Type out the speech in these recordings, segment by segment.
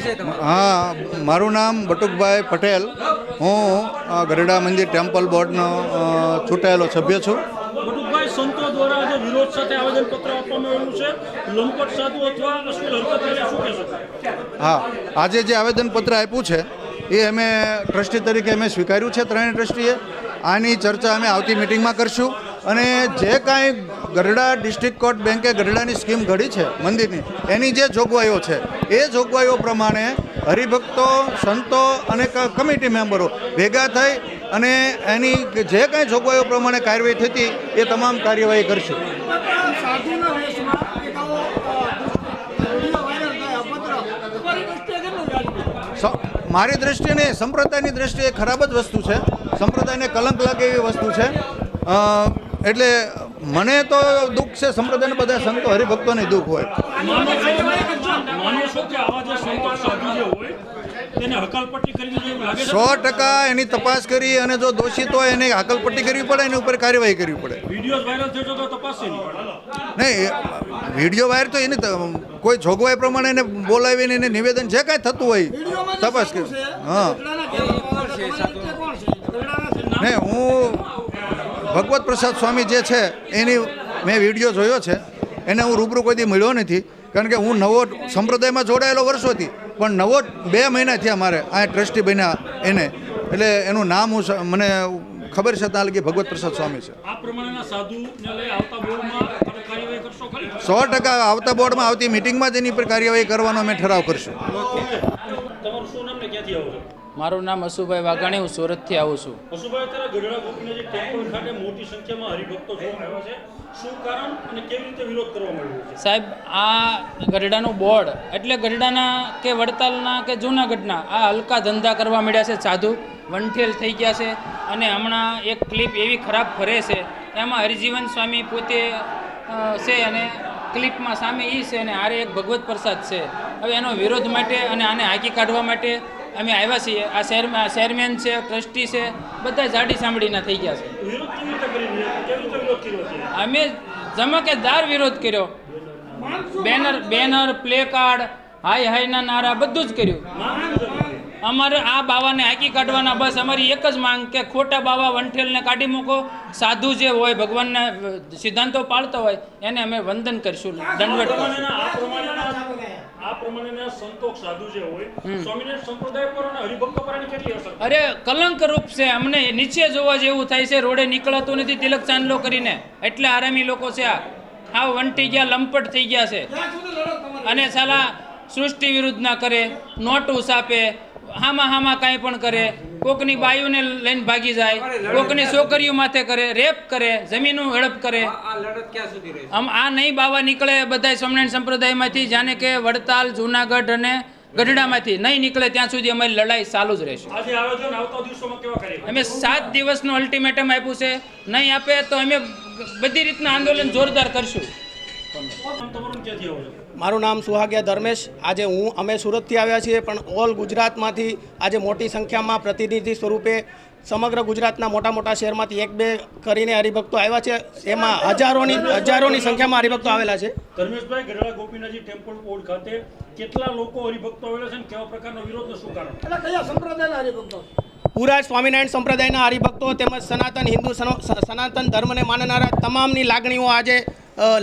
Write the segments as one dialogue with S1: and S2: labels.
S1: हाँ, मारू नाम बटुकभाई पटेल। हूँ गरड़ा मंदिर टेम्पल बोर्डनो चूंटाયેલો સભ્ય છું।
S2: બટુકભાઈ, સંતો દ્વારા જે વિરોધ સાથે આવેદનપત્ર આપવામાં આવ્યું છે, લંપટ સાધુ અથવા અશ્લીલ હરકત વિશે શું કહેશો?
S1: હા, આજે જે આવેદનપત્ર આપ્યું છે એ અમે ટ્રસ્ટી તરીકે અમે સ્વીકાર્યું છે ત્રણેય ટ્રસ્ટીએ। આની ચર્ચા અમે આવતી મિટિંગમાં કરશું અને જે કાંઈ ગરડા ડિસ્ટ્રિક્ટ કોર્ટ બેન્કે ગરડાની સ્કીમ ઘડી છે મંદિરની, એની જે જોગવાઈઓ છે એ જોગવાઈઓ પ્રમાણે હરિભક્તો, સંતો અને કમિટી મેમ્બરો ભેગા થઈ અને એની જે કાંઈ જોગવાઈઓ પ્રમાણે કાર્યવાહી થતી એ તમામ કાર્યવાહી કરશું। મારી દ્રષ્ટિએ નહીં, સંપ્રદાયની દ્રષ્ટિએ ખરાબ જ વસ્તુ છે, સંપ્રદાયને કલંક લાગે એવી વસ્તુ છે। એટલે મને તો દુઃખ છે, સંપ્રદાયના બધા સંતો હરિભક્તોને દુઃખ હોય।
S2: માનો છો કે આવા જે સંતો સાધુ જે હોય તેને હકાલપટ્ટી કરવી જોઈએ લાગે છે?
S1: 100% એની તપાસ કરી અને જો દોષિત હોય એને હકાલપટ્ટી કરવી પડે, એની ઉપર કાર્યવાહી કરવી પડે।
S2: વિડીયો વાયરલ થયો તો તપાસ છે
S1: નહીં, વિડીયો વાયરલ તો એની કોઈ જોગવાઈ પ્રમાણે એને બોલાવીને એને નિવેદન જે કાંઈ થતું હોય તપાસ કરી। હા, નહીં, હું ભગવત પ્રસાદ સ્વામી જે છે એની મેં વિડીયો જોયો છે, એને હું રૂબરૂ કોઈ દી મળ્યો નથી, કારણ કે હું નવો સંપ્રદાયમાં જોડાયેલો વર્ષોથી, પણ નવો 2 મહિના થયા મારે આ ટ્રસ્ટી બન્યા એને, એટલે એનું નામ હું મને ખબર છે ત્યાં લગી ભગવત પ્રસાદ સ્વામી છે।
S2: આ પ્રમાણેના સાધુને લઈ આવતા બોર્ડમાં કાર્યવાહી કરશો ખરી?
S1: 100% આવતા બોર્ડમાં આવતી મિટિંગમાં જ એની પર કાર્યવાહી કરવાનો અમે ઠરાવ કરશું।
S2: તમારું શું નામ ને ક્યાંથી આવો છો?
S3: મારું નામ અશુભાઈ વાઘાણી, હું સુરતથી આવું છું।
S2: અશુભાઈ, અત્યારે ગઢડા ગોપીનાથ ટેમ્પલ ખાતે મોટી સંખ્યામાં હરિભક્તો જોવા આવ્યા છે, શું કારણ અને કેવી રીતે વિરોધ કરવામાં આવ્યો છે?
S3: સાહેબ, આ ગઢડાનું બોર્ડ એટલે ગઢડાના કે વડતાલના કે જૂનાગઢના આ હલકા ધંધા કરવા મળ્યા છે, સાધુ વંઠેલ થઈ ગયા છે। અને હમણાં એક ક્લિપ એવી ખરાબ ફરે છે, એમાં હરિજીવન સ્વામી પોતે છે અને ક્લિપમાં સામે એ છે અને આરે એક ભગવત પ્રસાદ છે। હવે એનો વિરોધ માટે અને આને હાંકી કાઢવા માટે અમે આવ્યા છીએ। આ ચેરમેન છે, ટ્રસ્ટી છે, બધા જાડી સાંભળીના થઈ ગયા છે।
S2: વિરોધ કેવી રીતે કરી રહ્યા છો? કેવી રીતે વિરોધ કર્યો છે?
S3: અમે ધમાકેદાર વિરોધ કર્યો, બેનર, પ્લે કાર્ડ, હાય હાયના નારા બધું જ કર્યું। અમારે આ બાવાને હાંકી કાઢવાના, બસ અમારી એક જ માંગ કે ખોટા બાવા વંઠેલને કાઢી મૂકો, સાધુ જે હોય ભગવાનના સિદ્ધાંતો પાળતો હોય એને અમે વંદન કરીશું, દંડવટ કરીશું।
S2: આ પ્રમાણેના સંતો સાધુ જે હોય સ્વામિનારાયણ સંપ્રદાય પર અને હરિભક્તો પર એની કેટલી અસર?
S3: અરે કલંક રૂપ છે, અમને નીચે જોવા જેવું થાય છે, રોડે નીકળતું નથી તિલક ચાંદલો કરીને, એટલે આરામી લોકો છે। આ વંટી ગયા, લંપટ થઈ ગયા છે અને સાલા સૃષ્ટિ વિરુદ્ધ ના કરે, નોટું સાપે, હામાં કાંઈ પણ કરે, કોકની બાયુને લઈને ભાગી જાય, કોકની છોકરીઓ માથે કરે, રેપ કરે, જમીનું હડપ કરે। આ નહીં બાવા નીકળે બધા સ્વામિનારાયણ સંપ્રદાયમાંથી, જાણે કે વડતાલ, જૂનાગઢ અને ગઢડામાંથી નહીં નીકળે ત્યાં સુધી અમારી લડાઈ ચાલુ જ રહેશે।
S2: આજે આયોજન આવતા દિવસોમાં કેવા કાર્ય?
S3: અમે 7 દિવસનું અલ્ટિમેટમ આપ્યું છે, નહીં આપે તો અમે બધી રીતના આંદોલન જોરદાર કરશું।
S2: તમારું ક્યાંથી આવો છો?
S4: મારું નામ સુહાગિયા ધર્મેશ। આજે અમે સુરતથી આવ્યા છીએ, પણ ઓલ ગુજરાતમાંથી આજે મોટી સંખ્યામાં પ્રતિનિધિ સ્વરૂપે સમગ્ર ગુજરાતના મોટા શહેરમાંથી 1-2 કરીને હરિભક્તો આવ્યા છે, એમાં હજારોની સંખ્યામાં હરિભક્તો આવેલા છે।
S2: ધર્મેશભાઈ, ગઢડા ગોપીનાથજી ટેમ્પલ બોર્ડ ખાતે કેટલા લોકો હરિભક્તો આવેલા છે અને કેવા પ્રકારનો વિરોધ શું કારણ?
S4: કયા સંપ્રદાયના હરિભક્તો? પૂરા સ્વામિનારાયણ સંપ્રદાયના હરિભક્તો તેમજ સનાતન ધર્મને માનનારા તમામની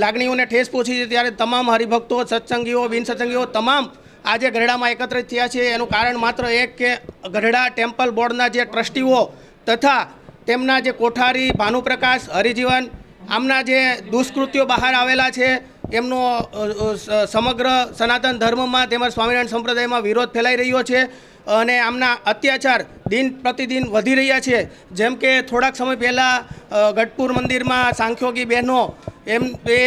S4: લાગણીઓને ઠેસ પહોંચી છે, ત્યારે તમામ હરિભક્તો, સત્સંગીઓ, બિનસત્સંગીઓ તમામ આજે ગઢડામાં એકત્રિત થયા છે। એનું કારણ માત્ર એક કે ગઢડા ટેમ્પલ બોર્ડના જે ટ્રસ્ટીઓ તથા તેમના જે કોઠારી ભાનુપ્રકાશ, હરિજીવન, આમના જે દુષ્કૃત્યો બહાર આવેલા છે, એમનો સમગ્ર સનાતન ધર્મમાં તેમજ સ્વામિનારાયણ સંપ્રદાયમાં વિરોધ ફેલાઈ રહ્યો છે અને આમના અત્યાચાર દિન પ્રતિદિન વધી રહ્યા છે। જેમ કે થોડાક સમય પહેલાં ગઢપુર મંદિરમાં સાંખ્યોગી બહેનો એ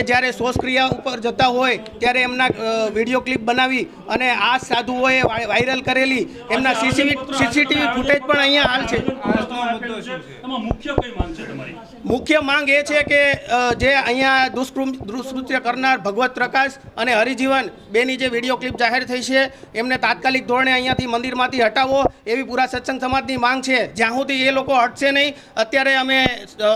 S4: જ્યારે શોષક્રિયા ઉપર જતા હોય ત્યારે એમના વિડીયો ક્લિપ બનાવી અને આ સાધુઓએ વાયરલ કરેલી એમના સીસીટીવી ફૂટેજ પણ અહીંયા હાલ છે। મુખ્ય માંગ એ છે કે જે અહીંયા દુષ્કૃત્ય કરનાર ભગવત પ્રકાશ અને હરિજીવન બેની જે વિડીયો ક્લિપ જાહેર થઈ છે એમને તાત્કાલિક ધોરણે અહીંયાથી મંદિરમાં સત્સંગમાંથી હટાવો એવી પૂરા સત્સંગ સમાજની માંગ છે. જ્યાં સુધી એ લોકો હટશે નહીં, અત્યારે અમે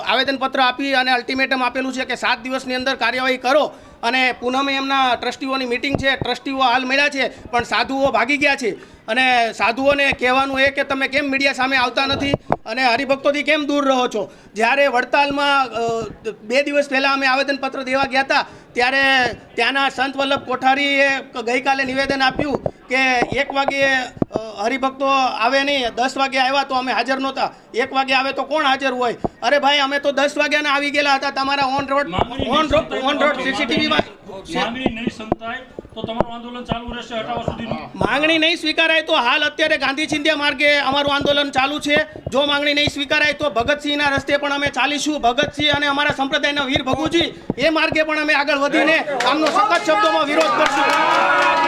S4: આવેદનપત્ર આપી અને અલ્ટિમેટમ આપેલું છે કે 7 દિવસની અંદર કાર્યવાહી કરો. અને પૂનમે એમના ટ્રસ્ટીઓની મિટિંગ છે, ટ્રસ્ટીઓ હાલ મળ્યા છે પણ સાધુઓ ભાગી ગયા છે. અને સાધુઓને કહેવાનું એ કે તમે કેમ મીડિયા સામે આવતા નથી અને હરિભક્તોથી કેમ દૂર રહો છો. જ્યારે વડતાલમાં 2 દિવસ પહેલાં અમે આવેદનપત્ર દેવા ગયા હતા ત્યારે ત્યાંના સંત વલ્લભ કોઠારીએ ગઈકાલે નિવેદન આપ્યું કે 1 વાગ્યે હરિભક્તો આવે નહીં, 10 વાગે આવ્યા તો અમે હાજર નહોતા, 1 વાગે આવે તો કોણ હાજર હોય? અરે ભાઈ, અમે તો 10 વાગ્યાના આવી ગયેલા હતા. તમારા ઓન રોડ સીસીટીવીમાં
S2: માંગણી નહીં સંતાય તો તમારું આંદોલન ચાલુ રહેશે હટાવવા સુધીનું.
S4: માંગણી નહીં સ્વીકારાય તો હાલ અત્યારે ગાંધી ચિંધ્યા માર્ગે અમારું આંદોલન ચાલુ છે. જો માંગણી નહીં સ્વીકારાય તો ભગતસિંહના રસ્તે પણ અમે ચાલીશું. ભગતસિંહ અને અમારા સંપ્રદાયના વીર ભગુજી એ માર્ગે પણ અમે આગળ વધીને આમનો સખત શબ્દોમાં વિરોધ કરશું.